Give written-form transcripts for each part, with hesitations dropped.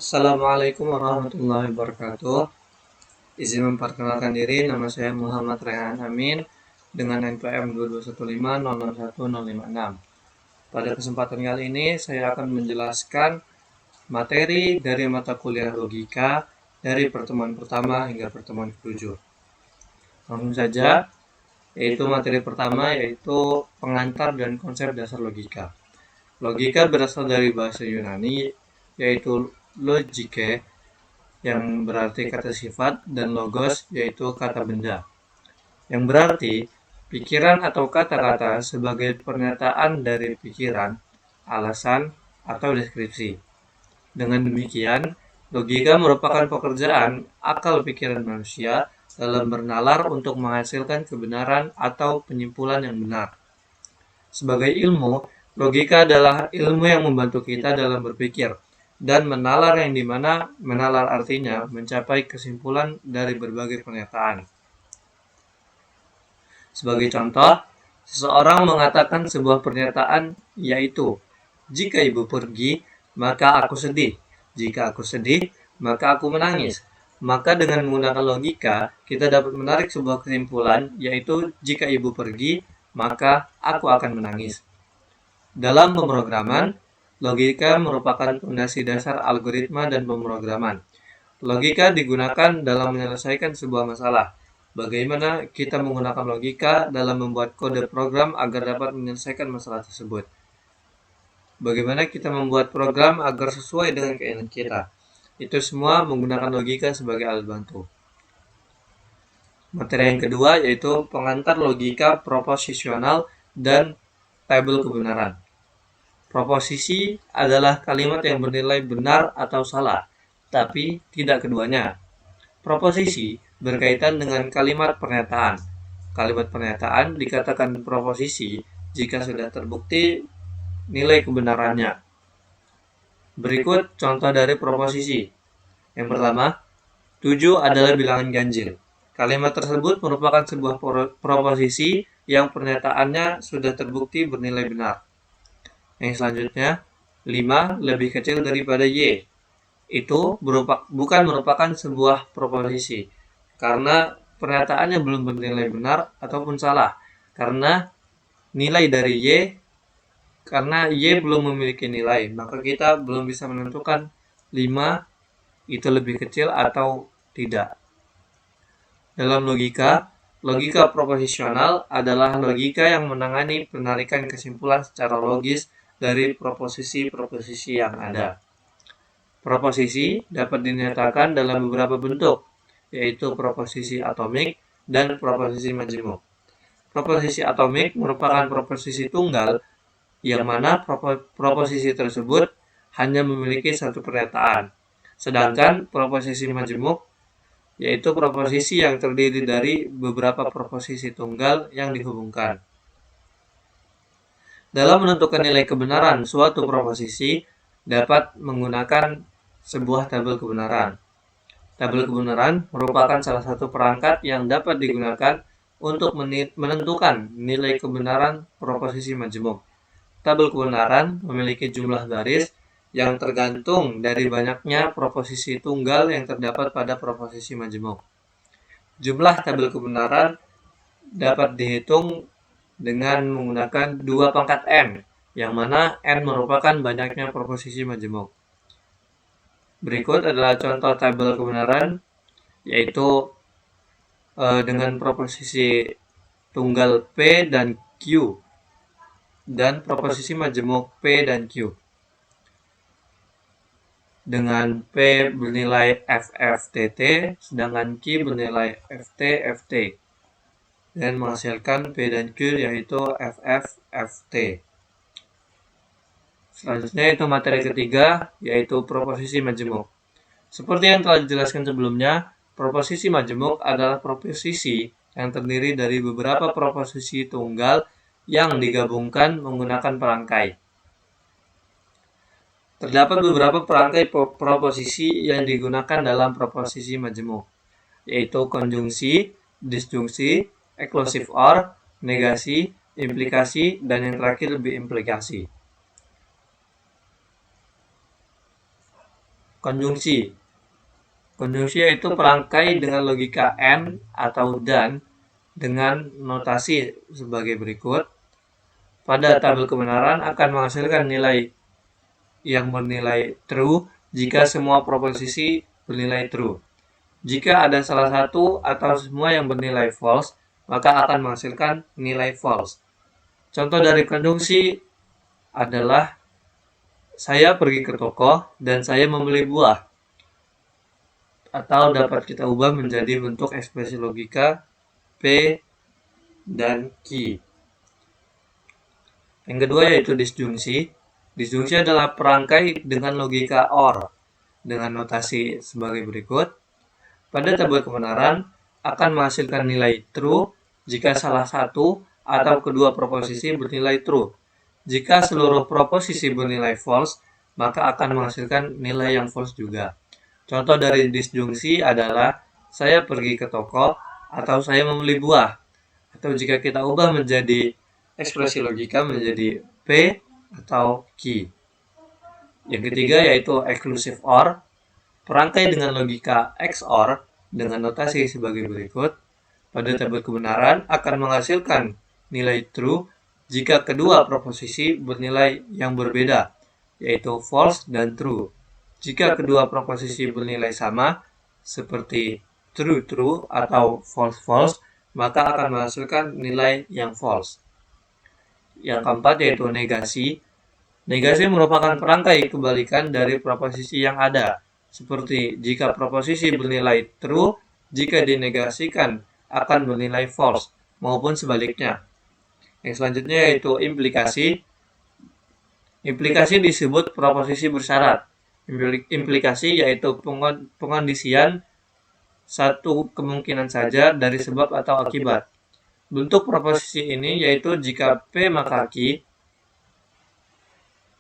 Assalamualaikum warahmatullahi wabarakatuh. Izin memperkenalkan diri, nama saya Muhammad Rehan Amin dengan NPM 2215001056. Pada kesempatan kali ini saya akan menjelaskan materi dari mata kuliah logika dari pertemuan pertama hingga pertemuan ke-7. Langsung saja, yaitu materi pertama yaitu pengantar dan konsep dasar logika. Logika berasal dari bahasa Yunani yaitu logike, yang berarti kata sifat, dan logos yaitu kata benda, yang berarti pikiran atau kata-kata sebagai pernyataan dari pikiran, alasan, atau deskripsi. Dengan demikian, logika merupakan pekerjaan akal pikiran manusia dalam bernalar untuk menghasilkan kebenaran atau penyimpulan yang benar. Sebagai ilmu, logika adalah ilmu yang membantu kita dalam berpikir dan menalar, yang dimana menalar artinya mencapai kesimpulan dari berbagai pernyataan. Sebagai contoh, seseorang mengatakan sebuah pernyataan yaitu, jika ibu pergi, maka aku sedih. Jika aku sedih, maka aku menangis. Maka dengan menggunakan logika, kita dapat menarik sebuah kesimpulan yaitu, jika ibu pergi, maka aku akan menangis. Dalam pemrograman, logika merupakan fondasi dasar algoritma dan pemrograman. Logika digunakan dalam menyelesaikan sebuah masalah. Bagaimana kita menggunakan logika dalam membuat kode program agar dapat menyelesaikan masalah tersebut. Bagaimana kita membuat program agar sesuai dengan keinginan kita. Itu semua menggunakan logika sebagai alat bantu. Materi yang kedua yaitu pengantar logika proposisional dan tabel kebenaran. Proposisi adalah kalimat yang bernilai benar atau salah, tapi tidak keduanya. Proposisi berkaitan dengan kalimat pernyataan. Kalimat pernyataan dikatakan proposisi jika sudah terbukti nilai kebenarannya. Berikut contoh dari proposisi. Yang pertama, 7 adalah bilangan ganjil. Kalimat tersebut merupakan sebuah proposisi yang pernyataannya sudah terbukti bernilai benar. Yang selanjutnya, 5 lebih kecil daripada Y. Itu bukan merupakan sebuah proposisi, karena pernyataannya belum bernilai benar ataupun salah, karena nilai dari Y, karena Y belum memiliki nilai, maka kita belum bisa menentukan 5 itu lebih kecil atau tidak. Dalam logika, logika proposisional adalah logika yang menangani penarikan kesimpulan secara logis dari proposisi-proposisi yang ada. Proposisi dapat dinyatakan dalam beberapa bentuk, yaitu proposisi atomik dan proposisi majemuk. Proposisi atomik merupakan proposisi tunggal, yang mana proposisi tersebut hanya memiliki satu pernyataan. Sedangkan proposisi majemuk yaitu proposisi yang terdiri dari beberapa proposisi tunggal yang dihubungkan. Dalam menentukan nilai kebenaran suatu proposisi, dapat menggunakan sebuah tabel kebenaran. Tabel kebenaran merupakan salah satu perangkat yang dapat digunakan untuk menentukan nilai kebenaran proposisi majemuk. Tabel kebenaran memiliki jumlah baris yang tergantung dari banyaknya proposisi tunggal yang terdapat pada proposisi majemuk. Jumlah tabel kebenaran dapat dihitung dengan menggunakan 2 pangkat N, yang mana N merupakan banyaknya proposisi majemuk. Berikut adalah contoh tabel kebenaran, yaitu dengan proposisi tunggal P dan Q, dan proposisi majemuk P dan Q. Dengan P bernilai FFTT, sedangkan Q bernilai FT. Dan menghasilkan P dan Q yaitu FFFT. Selanjutnya itu materi ketiga, yaitu proposisi majemuk. Seperti yang telah dijelaskan sebelumnya, proposisi majemuk adalah proposisi yang terdiri dari beberapa proposisi tunggal yang digabungkan menggunakan perangkai. Terdapat beberapa perangkai proposisi yang digunakan dalam proposisi majemuk, yaitu konjungsi, disjungsi, exclusive or, negasi, implikasi, dan yang terakhir lebih implikasi. Konjungsi. Konjungsi yaitu perangkai dengan logika and atau dan dengan notasi sebagai berikut. Pada tabel kebenaran akan menghasilkan nilai yang bernilai true jika semua proposisi bernilai true. Jika ada salah satu atau semua yang bernilai false, maka akan menghasilkan nilai false. Contoh dari konjungsi adalah saya pergi ke toko dan saya membeli buah. Atau dapat kita ubah menjadi bentuk ekspresi logika P dan Q. Yang kedua yaitu disjungsi. Disjungsi adalah perangkai dengan logika OR dengan notasi sebagai berikut. Pada tabel kebenaran akan menghasilkan nilai true jika salah satu atau kedua proposisi bernilai true. Jika seluruh proposisi bernilai false, maka akan menghasilkan nilai yang false juga. Contoh dari disjungsi adalah saya pergi ke toko atau saya membeli buah. Atau jika kita ubah menjadi ekspresi logika menjadi P atau Q. Yang ketiga yaitu exclusive OR. Perangkai dengan logika XOR dengan notasi sebagai berikut. Pada tabel kebenaran akan menghasilkan nilai true jika kedua proposisi bernilai yang berbeda, yaitu false dan true. Jika kedua proposisi bernilai sama, seperti true-true atau false-false, maka akan menghasilkan nilai yang false. Yang keempat yaitu negasi. Negasi merupakan perangkai kebalikan dari proposisi yang ada. Seperti jika proposisi bernilai true, jika dinegasikan akan bernilai false, maupun sebaliknya. Yang selanjutnya yaitu implikasi. Implikasi disebut proposisi bersyarat. Implikasi yaitu pengondisian satu kemungkinan saja dari sebab atau akibat. Bentuk proposisi ini yaitu jika P maka Q.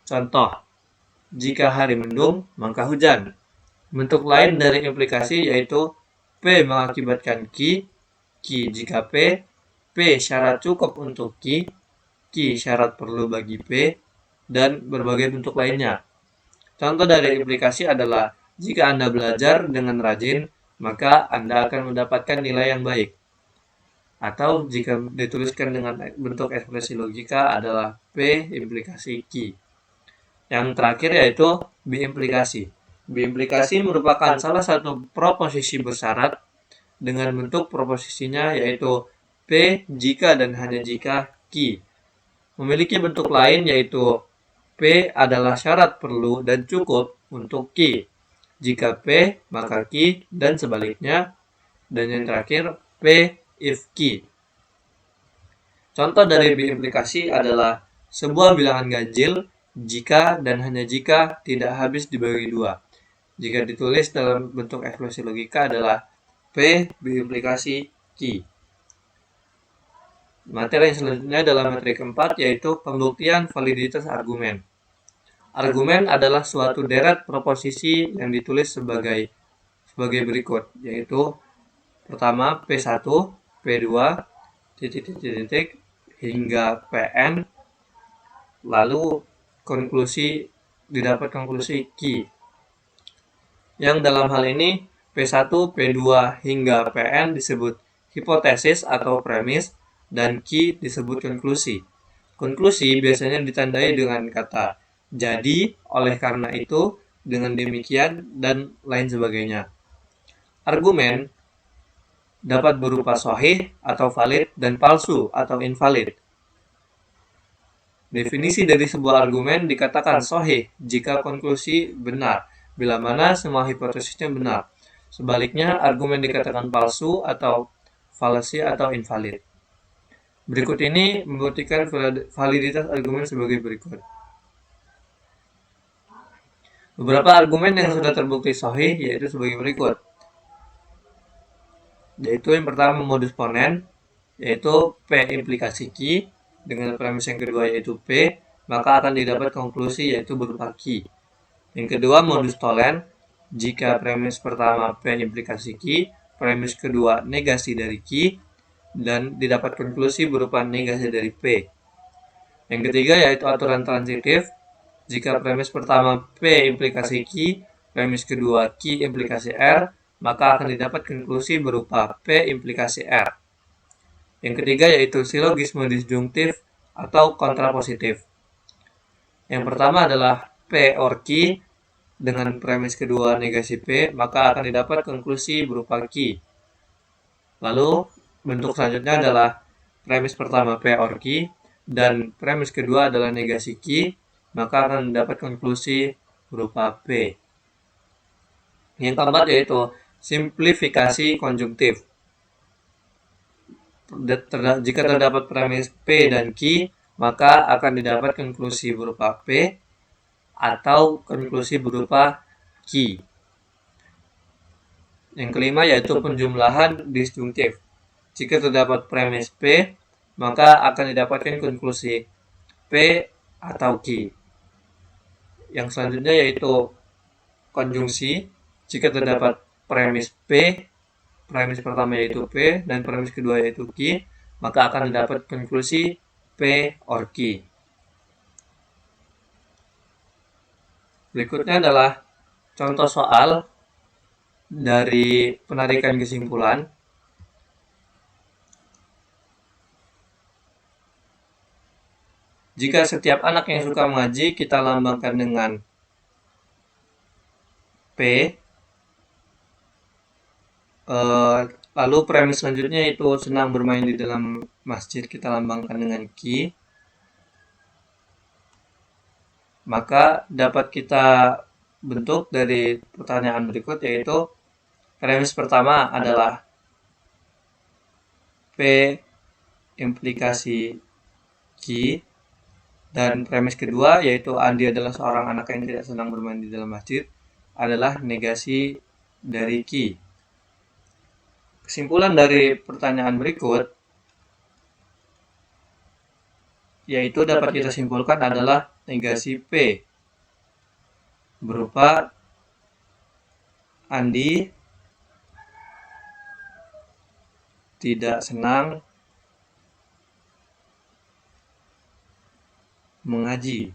Contoh, jika hari mendung maka hujan. Bentuk lain dari implikasi yaitu P mengakibatkan Q, Q jika P syarat cukup untuk Q syarat perlu bagi P, dan berbagai bentuk lainnya. Contoh dari implikasi adalah jika Anda belajar dengan rajin, maka Anda akan mendapatkan nilai yang baik. Atau jika dituliskan dengan bentuk ekspresi logika adalah P implikasi Q. Yang terakhir yaitu biimplikasi. Biimplikasi merupakan salah satu proposisi bersyarat dengan bentuk proposisinya yaitu P jika dan hanya jika Q. Memiliki bentuk lain yaitu P adalah syarat perlu dan cukup untuk Q. Jika P, maka Q, dan sebaliknya. Dan yang terakhir, P if Q. Contoh dari biimplikasi adalah sebuah bilangan ganjil jika dan hanya jika tidak habis dibagi dua. Jika ditulis dalam bentuk ekspresi logika adalah P biimplikasi Q. Materi yang selanjutnya adalah materi keempat yaitu pembuktian validitas argumen. Argumen adalah suatu deret proposisi yang ditulis sebagai berikut, yaitu pertama P1, P2, titik hingga Pn, lalu didapat konklusi Q. Yang dalam hal ini P1, P2 hingga Pn disebut hipotesis atau premis dan Q disebut konklusi. Konklusi biasanya ditandai dengan kata jadi, oleh karena itu, dengan demikian, dan lain sebagainya. Argumen dapat berupa sahih atau valid dan palsu atau invalid. Definisi dari sebuah argumen dikatakan sahih jika konklusi benar, bila mana semua hipotesisnya benar. Sebaliknya, argumen dikatakan palsu atau falsi atau invalid. Berikut ini membuktikan validitas argumen sebagai berikut. Beberapa argumen yang sudah terbukti sahih yaitu sebagai berikut. Yaitu yang pertama modus ponens, yaitu P implikasi Q, dengan premis yang kedua yaitu P, maka akan didapat konklusi yaitu berupa Q. Yang kedua modus tollens, jika premis pertama P implikasi Q, premis kedua negasi dari Q, dan didapat konklusi berupa negasi dari P. Yang ketiga yaitu aturan transitif, jika premis pertama P implikasi Q, premis kedua Q implikasi R, maka akan didapat konklusi berupa P implikasi R. Yang ketiga yaitu silogisme disjungtif atau kontrapositif. Yang pertama adalah P or Q dengan premis kedua negasi P, maka akan didapat konklusi berupa Q. Lalu bentuk selanjutnya adalah premis pertama P or Q dan premis kedua adalah negasi Q, maka akan mendapat konklusi berupa P. Yang keempat yaitu simplifikasi konjungtif. Jika terdapat premis P dan Q, maka akan didapat konklusi berupa P atau konklusi berupa Q. Yang kelima yaitu penjumlahan disjungtif. Jika terdapat premis P, maka akan didapatkan konklusi P atau Q. Yang selanjutnya yaitu konjungsi. Jika terdapat premis P, premis pertama yaitu P dan premis kedua yaitu Q, maka akan didapat konklusi P or Q. Berikutnya adalah contoh soal dari penarikan kesimpulan. Jika setiap anak yang suka mengaji kita lambangkan dengan P, lalu premis selanjutnya itu senang bermain di dalam masjid kita lambangkan dengan Q, maka dapat kita bentuk dari pertanyaan berikut yaitu premis pertama adalah P implikasi Q dan premis kedua yaitu Andi adalah seorang anak yang tidak senang bermain di dalam masjid adalah negasi dari Q. Kesimpulan dari pertanyaan berikut yaitu dapat kita simpulkan adalah negasi P berupa Andi tidak senang mengaji.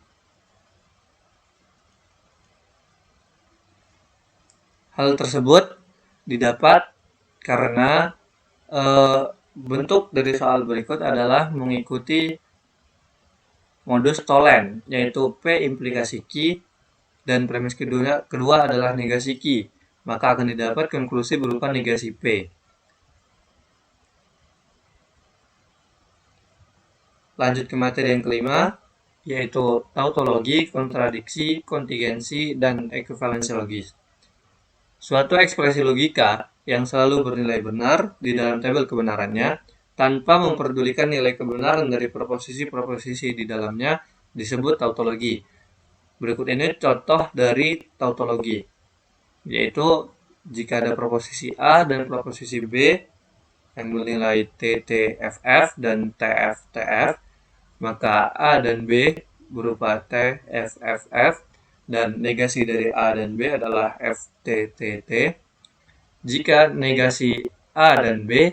Hal tersebut didapat karena bentuk dari soal berikut adalah mengikuti modus Tholen, yaitu P implikasi Q dan premis kedua adalah negasi Q, maka akan didapat konklusi berupa negasi P. Lanjut ke materi yang kelima, yaitu tautologi, kontradiksi, kontingensi, dan ekuivalensi logis. Suatu ekspresi logika yang selalu bernilai benar di dalam tabel kebenarannya tanpa memperdulikan nilai kebenaran dari proposisi-proposisi di dalamnya disebut tautologi. Berikut ini contoh dari tautologi, yaitu jika ada proposisi A dan proposisi B yang bernilai TTFF dan TFTF, maka A dan B berupa TFFF dan negasi dari A dan B adalah FTTT. Jika negasi A dan B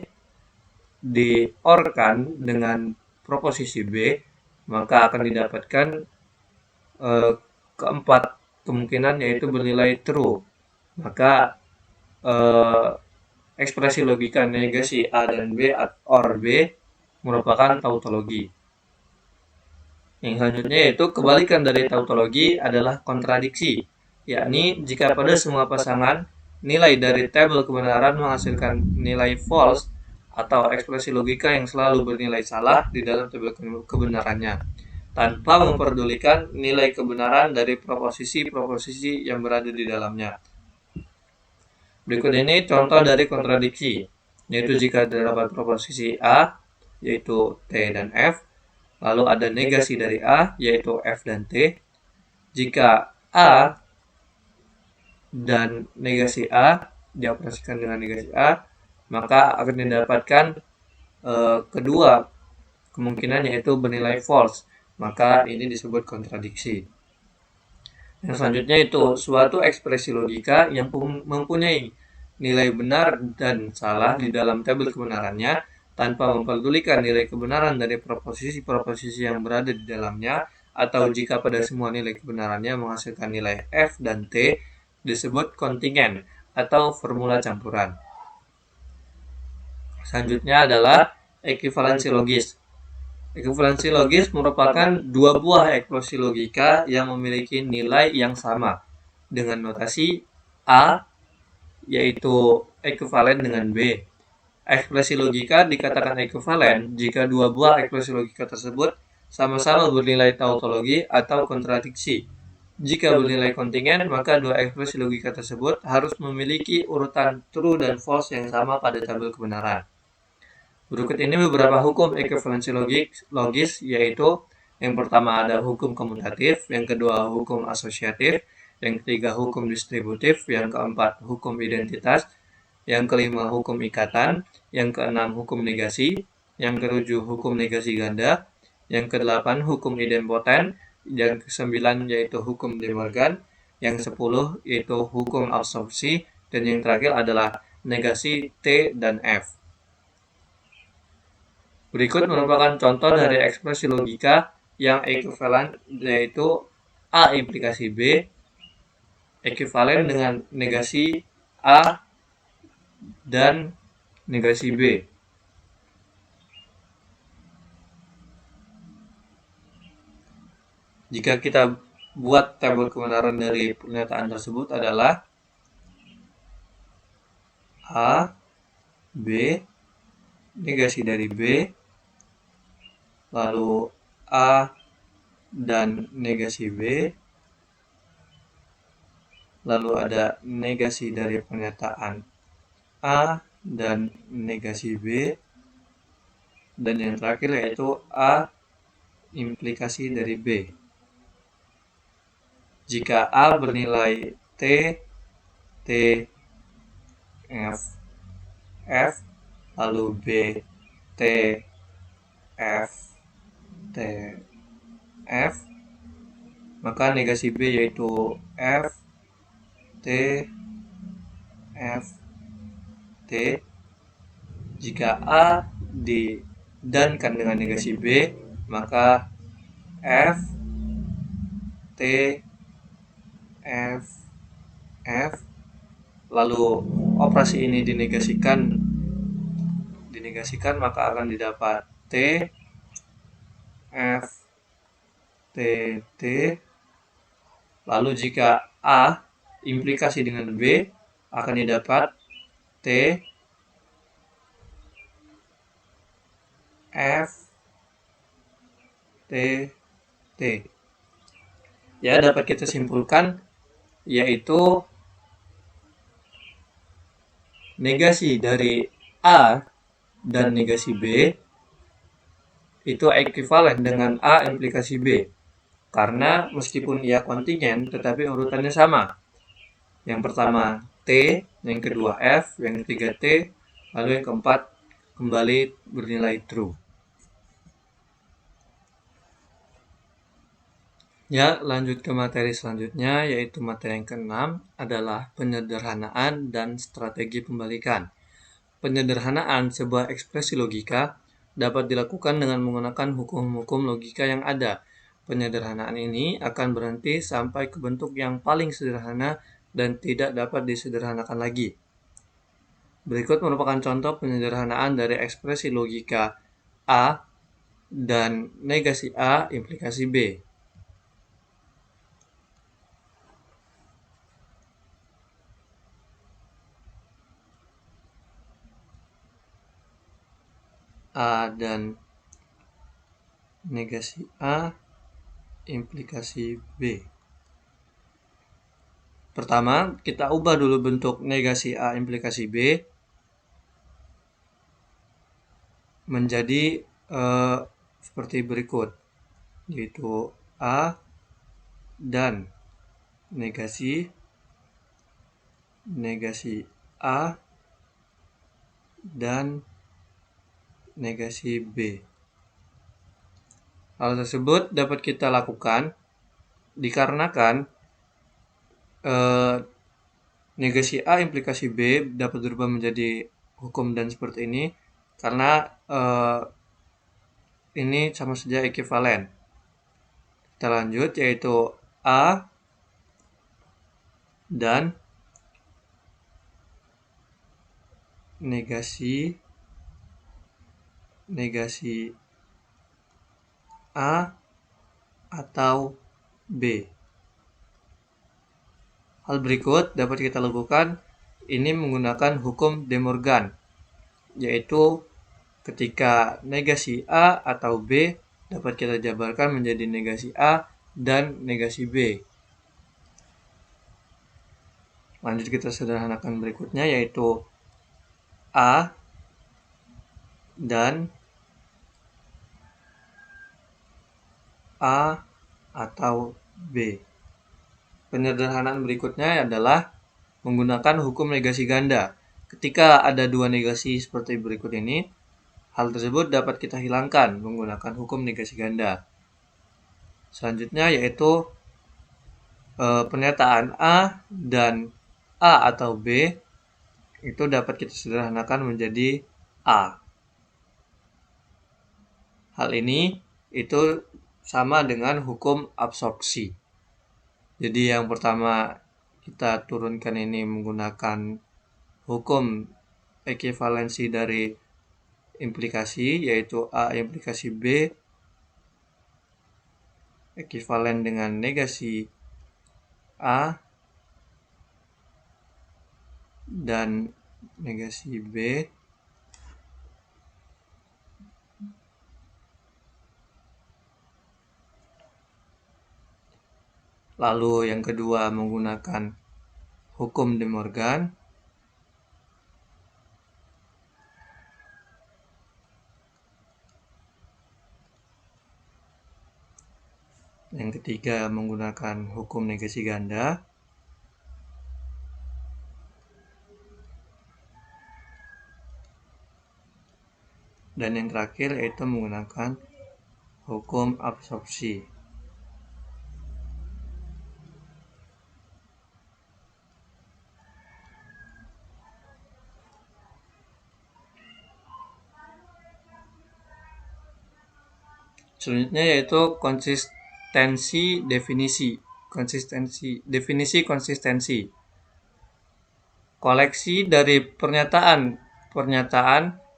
diorkan dengan proposisi B, maka akan didapatkan keempat kemungkinan yaitu bernilai true. Maka ekspresi logika negasi A dan B or B merupakan tautologi. Yang selanjutnya yaitu kebalikan dari tautologi adalah kontradiksi, yakni jika pada semua pasangan nilai dari tabel kebenaran menghasilkan nilai false atau ekspresi logika yang selalu bernilai salah di dalam tabel kebenarannya, tanpa memperdulikan nilai kebenaran dari proposisi-proposisi yang berada di dalamnya. Berikut ini contoh dari kontradiksi, yaitu jika terdapat proposisi A, yaitu T dan F, lalu ada negasi dari A, yaitu F dan T. Jika A dan negasi A dioperasikan dengan negasi A, maka akan didapatkan kedua kemungkinan yaitu bernilai false, maka ini disebut kontradiksi. Yang selanjutnya itu suatu ekspresi logika yang mempunyai nilai benar dan salah di dalam tabel kebenarannya tanpa memperdulikan nilai kebenaran dari proposisi-proposisi yang berada di dalamnya, atau jika pada semua nilai kebenarannya menghasilkan nilai F dan T, disebut kontingen atau formula campuran. Selanjutnya adalah ekuivalensi logis. Ekuivalensi logis merupakan dua buah ekspresi logika yang memiliki nilai yang sama dengan notasi A, yaitu ekuivalen dengan B. Ekspresi logika dikatakan ekuivalen jika dua buah ekspresi logika tersebut sama-sama bernilai tautologi atau kontradiksi. Jika bernilai kontingen, maka dua ekspresi logika tersebut harus memiliki urutan true dan false yang sama pada tabel kebenaran. Berikut ini beberapa hukum ekuivalensi logis, yaitu yang pertama ada hukum komutatif, yang kedua hukum asosiatif, yang ketiga hukum distributif, yang keempat hukum identitas, yang kelima hukum ikatan, yang keenam hukum negasi, yang ketujuh hukum negasi ganda, yang kedelapan hukum idempoten, yang kesembilan yaitu hukum De Morgan, yang 10 yaitu hukum absorpsi, dan yang terakhir adalah negasi T dan F. Berikut merupakan contoh dari ekspresi logika yang ekuivalen, yaitu A implikasi B ekuivalen dengan negasi A dan negasi B. Jika kita buat tabel kebenaran dari pernyataan tersebut adalah A, B, negasi dari B, lalu A dan negasi B, lalu ada negasi dari pernyataan A dan negasi B, dan yang terakhir yaitu A implikasi dari B. Jika A bernilai T, T, F, F, lalu B, T, F, T, F, maka negasi B yaitu F, T, F, T. Jika A didankan dengan negasi B, maka F, T, F, F, lalu operasi ini dinegasikan, maka akan didapat T, F, T, T. Lalu jika A implikasi dengan B, akan didapat T, F, T, T. Ya, dapat kita simpulkan yaitu negasi dari A dan negasi B itu ekuivalen dengan A implikasi B, karena meskipun ia kontingen tetapi urutannya sama. Yang pertama T, yang kedua F, yang ketiga T, lalu yang keempat kembali bernilai true. Ya, lanjut ke materi selanjutnya, yaitu materi yang ke-6 adalah penyederhanaan dan strategi pembalikan. Penyederhanaan sebuah ekspresi logika dapat dilakukan dengan menggunakan hukum-hukum logika yang ada. Penyederhanaan ini akan berhenti sampai ke bentuk yang paling sederhana dan tidak dapat disederhanakan lagi. Berikut merupakan contoh penyederhanaan dari ekspresi logika A dan negasi A implikasi B. A dan negasi A implikasi B. Pertama, kita ubah dulu bentuk negasi A implikasi B menjadi seperti berikut, yaitu A dan negasi A dan negasi B. Hal tersebut dapat kita lakukan dikarenakan negasi A implikasi B dapat berubah menjadi hukum dan seperti ini karena ini sama saja ekuivalen. Kita lanjut, yaitu A dan negasi A atau B. Hal berikut dapat kita lakukan ini menggunakan hukum De Morgan, yaitu ketika negasi A atau B dapat kita jabarkan menjadi negasi A dan negasi B. Lanjut kita sederhanakan berikutnya, yaitu A dan A atau B. Penyederhanaan berikutnya adalah menggunakan hukum negasi ganda. Ketika ada dua negasi seperti berikut ini, hal tersebut dapat kita hilangkan menggunakan hukum negasi ganda. Selanjutnya yaitu pernyataan A dan A atau B itu dapat kita sederhanakan menjadi A. Hal ini itu sama dengan hukum absorpsi. Jadi yang pertama kita turunkan ini menggunakan hukum ekivalensi dari implikasi, yaitu A implikasi B ekivalen dengan negasi A dan negasi B. Lalu yang kedua menggunakan hukum De Morgan. Yang ketiga menggunakan hukum negasi ganda. Dan yang terakhir yaitu menggunakan hukum absorpsi. Selanjutnya yaitu konsistensi definisi. Definisi konsistensi. Koleksi dari pernyataan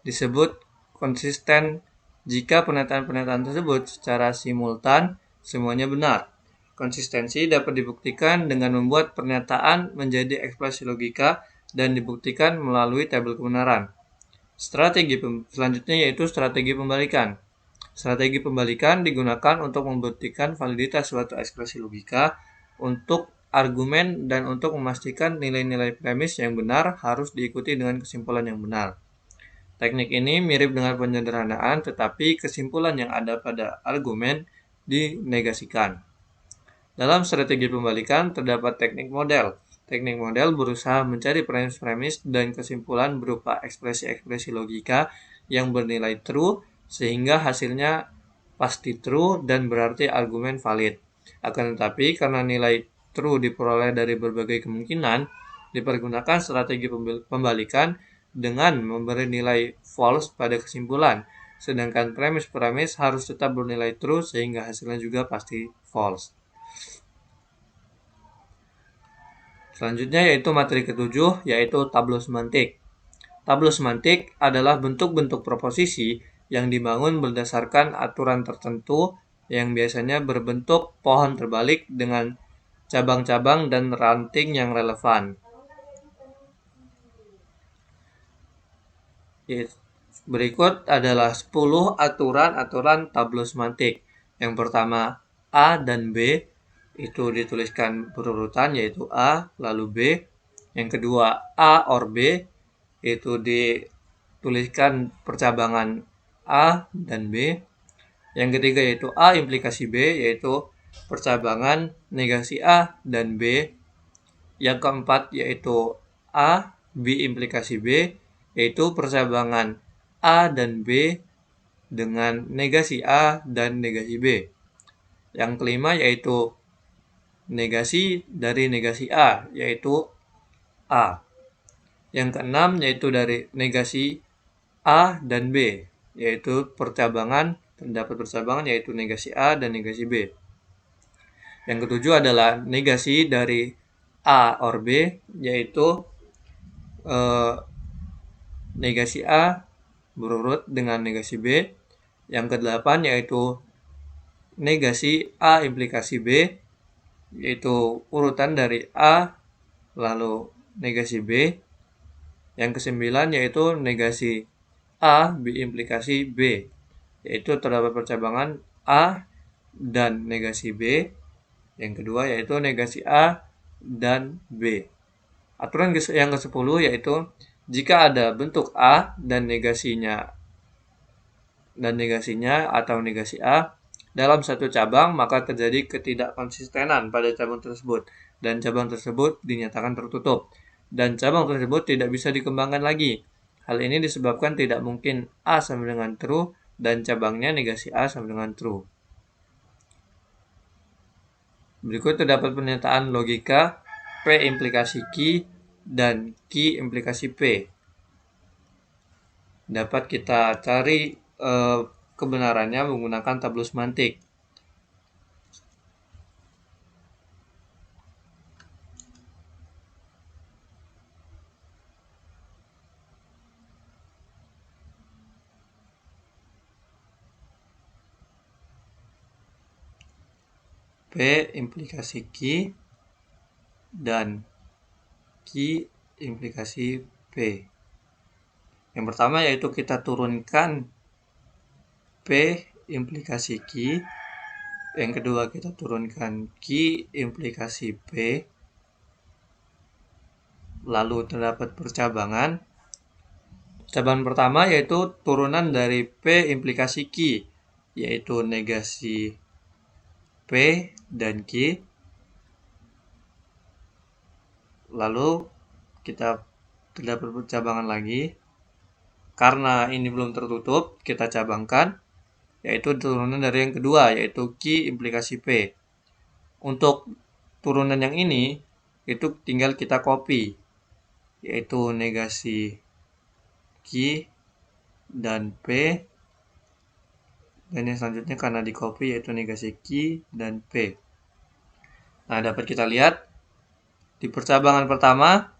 disebut konsisten jika pernyataan-pernyataan tersebut secara simultan semuanya benar. Konsistensi dapat dibuktikan dengan membuat pernyataan menjadi ekspresi logika dan dibuktikan melalui tabel kebenaran. Strategi selanjutnya yaitu strategi pembalikan. Strategi pembalikan digunakan untuk membuktikan validitas suatu ekspresi logika untuk argumen dan untuk memastikan nilai-nilai premis yang benar harus diikuti dengan kesimpulan yang benar. Teknik ini mirip dengan penyederhanaan, tetapi kesimpulan yang ada pada argumen dinegasikan. Dalam strategi pembalikan terdapat teknik model. Teknik model berusaha mencari premis-premis dan kesimpulan berupa ekspresi-ekspresi logika yang bernilai true sehingga hasilnya pasti true dan berarti argumen valid. Akan tetapi karena nilai true diperoleh dari berbagai kemungkinan, dipergunakan strategi pembalikan dengan memberi nilai false pada kesimpulan, sedangkan premis-premis harus tetap bernilai true sehingga hasilnya juga pasti false. Selanjutnya yaitu materi ketujuh, yaitu tableau semantik. Tableau semantik adalah bentuk-bentuk proposisi yang dibangun berdasarkan aturan tertentu yang biasanya berbentuk pohon terbalik dengan cabang-cabang dan ranting yang relevan. Berikut adalah 10 aturan-aturan tableau semantik. Yang pertama, A dan B itu dituliskan berurutan, yaitu A lalu B. Yang kedua, A or B itu dituliskan percabangan A dan B. Yang ketiga yaitu A implikasi B, yaitu percabangan negasi A dan B. Yang keempat yaitu A B implikasi B, yaitu percabangan A dan B dengan negasi A dan negasi B. Yang kelima yaitu negasi dari negasi A, yaitu A. Yang keenam yaitu dari negasi A dan B, yaitu terdapat percabangan yaitu negasi A dan negasi B. Yang ketujuh adalah negasi dari A or B, yaitu negasi A berurut dengan negasi B. Yang ke-8 yaitu negasi A implikasi B, yaitu urutan dari A lalu negasi B. Yang ke-9 yaitu negasi A B implikasi B, yaitu terdapat percabangan A dan negasi B. Yang kedua yaitu negasi A dan B. Aturan yang ke-10 yaitu jika ada bentuk A dan negasinya atau negasi A dalam satu cabang, maka terjadi ketidakkonsistenan pada cabang tersebut dan cabang tersebut dinyatakan tertutup dan cabang tersebut tidak bisa dikembangkan lagi. Hal ini disebabkan tidak mungkin A sama dengan true dan cabangnya negasi A sama dengan true. Berikut terdapat pernyataan logika P implikasi Q dan Q implikasi P. Dapat kita cari kebenarannya menggunakan tabel semantik. P implikasi Q dan Q implikasi P. Yang pertama yaitu kita turunkan P implikasi Q. Yang kedua kita turunkan Q implikasi P. Lalu terdapat percabangan. Percabangan pertama yaitu turunan dari P implikasi Q, yaitu negasi P dan Q. Lalu kita terdapat percabangan lagi. Karena ini belum tertutup, kita cabangkan, yaitu turunan dari yang kedua, yaitu Q implikasi P. Untuk turunan yang ini, itu tinggal kita copy, yaitu negasi Q dan P. Dan yang selanjutnya karena di copy, yaitu negasi Q dan P. Nah, dapat kita lihat, di percabangan pertama,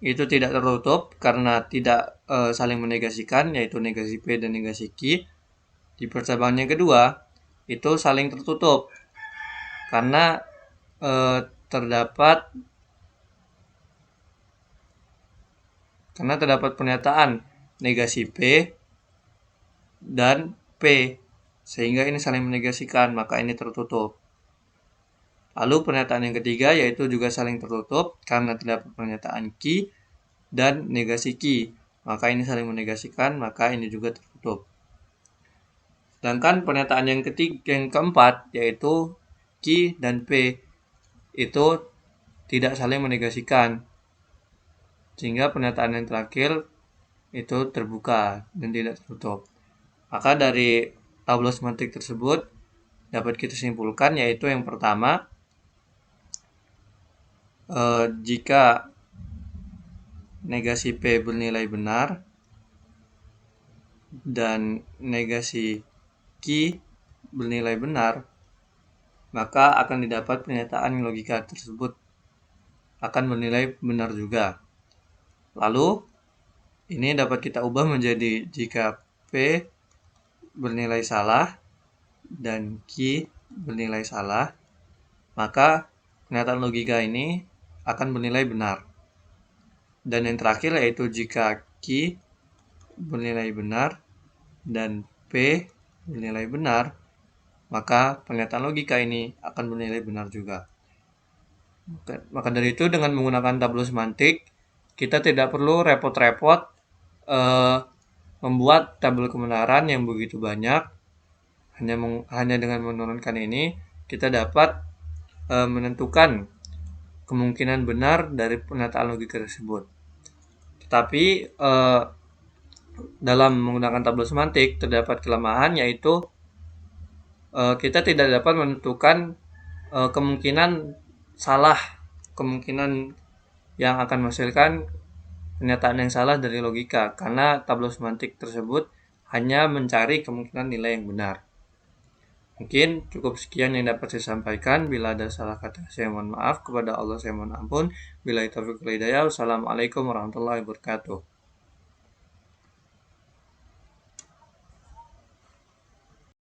itu tidak tertutup karena tidak saling menegasikan, yaitu negasi P dan negasi Q. Di percabangan yang kedua itu saling tertutup karena terdapat pernyataan negasi P dan P, sehingga ini saling menegasikan, maka ini tertutup. Lalu pernyataan yang ketiga yaitu juga saling tertutup karena terdapat pernyataan Q dan negasi Q, maka ini saling menegasikan, maka ini juga tertutup. Sedangkan pernyataan yang keempat yaitu Q dan P itu tidak saling menegasikan, sehingga pernyataan yang terakhir itu terbuka dan tidak tertutup. Maka dari tabel semantik tersebut dapat kita simpulkan yaitu yang pertama, jika negasi P bernilai benar dan negasi Q bernilai benar, maka akan didapat pernyataan logika tersebut akan bernilai benar juga. Lalu ini dapat kita ubah menjadi jika P bernilai salah dan Q bernilai salah, maka pernyataan logika ini akan bernilai benar. Dan yang terakhir yaitu jika Q bernilai benar dan P bernilai benar, maka pernyataan logika ini akan bernilai benar juga. Maka dari itu dengan menggunakan tabel semantik, kita tidak perlu repot-repot membuat tabel kebenaran yang begitu banyak. Hanya dengan menurunkan ini, kita dapat menentukan kemungkinan benar dari pernyataan logika tersebut. Tetapi dalam menggunakan tabel semantik terdapat kelemahan, yaitu kita tidak dapat menentukan kemungkinan salah, kemungkinan yang akan menghasilkan pernyataan yang salah dari logika, karena tabel semantik tersebut hanya mencari kemungkinan nilai yang benar. Mungkin cukup sekian yang dapat saya sampaikan. Bila ada salah kata, saya mohon maaf. Kepada Allah saya mohon ampun. Billahi taufiq wal hidayah. Wassalamualaikum warahmatullahi wabarakatuh.